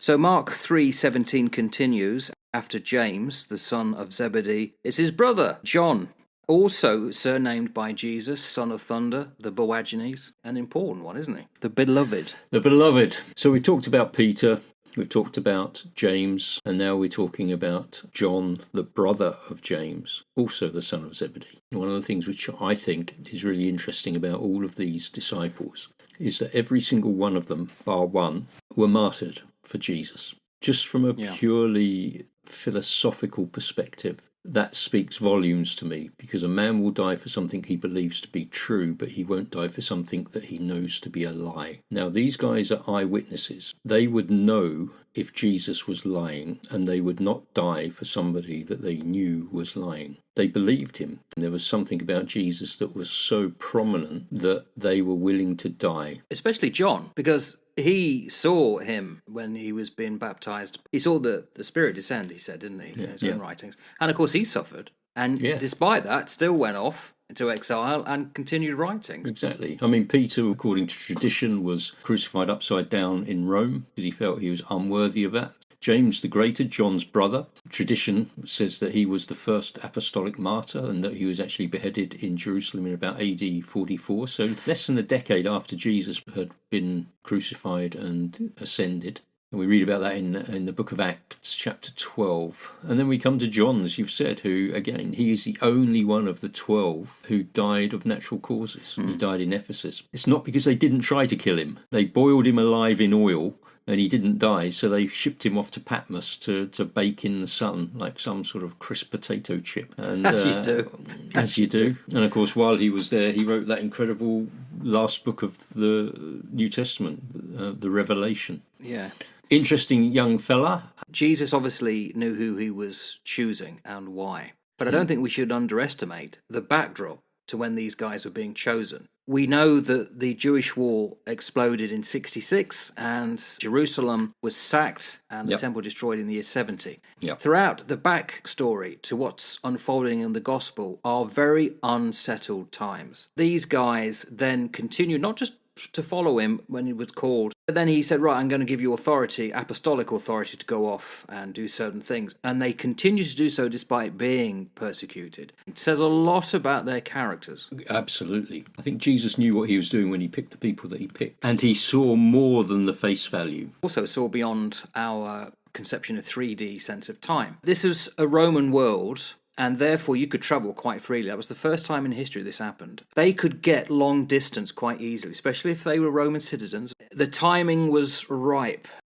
So Mark 3:17 continues, after James, the son of Zebedee, is his brother, John, also surnamed by Jesus, son of thunder, the Boanerges. An important one, isn't he? The beloved. The beloved. So we talked about Peter, we've talked about James, and now we're talking about John, the brother of James, also the son of Zebedee. One of the things which I think is really interesting about all of these disciples is that every single one of them, bar one, were martyred for Jesus. Just from a purely philosophical perspective, that speaks volumes to me, because a man will die for something he believes to be true, but he won't die for something that he knows to be a lie. Now, these guys are eyewitnesses. They would know if Jesus was lying, and they would not die for somebody that they knew was lying. They believed him. And there was something about Jesus that was so prominent that they were willing to die. Especially John, because he saw him when he was being baptized. He saw the Spirit descend, he said, didn't he, in his own writings. And of course he suffered. And despite that, still went off into exile and continued writing. Exactly. I mean, Peter, according to tradition, was crucified upside down in Rome because he felt he was unworthy of that. James the Greater, John's brother, tradition says that he was the first apostolic martyr and that he was actually beheaded in Jerusalem in about AD 44, so less than a decade after Jesus had been crucified and ascended. And we read about that in the book of Acts, chapter 12. And then we come to John, as you've said, who, again, he is the only one of the 12 who died of natural causes. He died in Ephesus. It's not because they didn't try to kill him. They boiled him alive in oil, and he didn't die, so they shipped him off to Patmos to bake in the sun like some sort of crisp potato chip. And, as you do. As you do. And of course, while he was there, he wrote that incredible last book of the New Testament, the Revelation. Yeah. Interesting young fella. Jesus obviously knew who he was choosing and why. But I don't think we should underestimate the backdrop to when these guys were being chosen. We know that the Jewish war exploded in 66 and Jerusalem was sacked and the temple destroyed in the year 70. Throughout the backstory to what's unfolding in the gospel are very unsettled times. These guys then continued not just to follow him when he was called, but then he said, right, I'm going to give you authority, apostolic authority, to go off and do certain things. And they continue to do so despite being persecuted. It says a lot about their characters. Absolutely. I think Jesus knew what he was doing when he picked the people that he picked. And he saw more than the face value. Also saw beyond our conception of 3D sense of time. This was a Roman world, and therefore you could travel quite freely. That was the first time in history this happened. They could get long distance quite easily, especially if they were Roman citizens. The timing was ripe.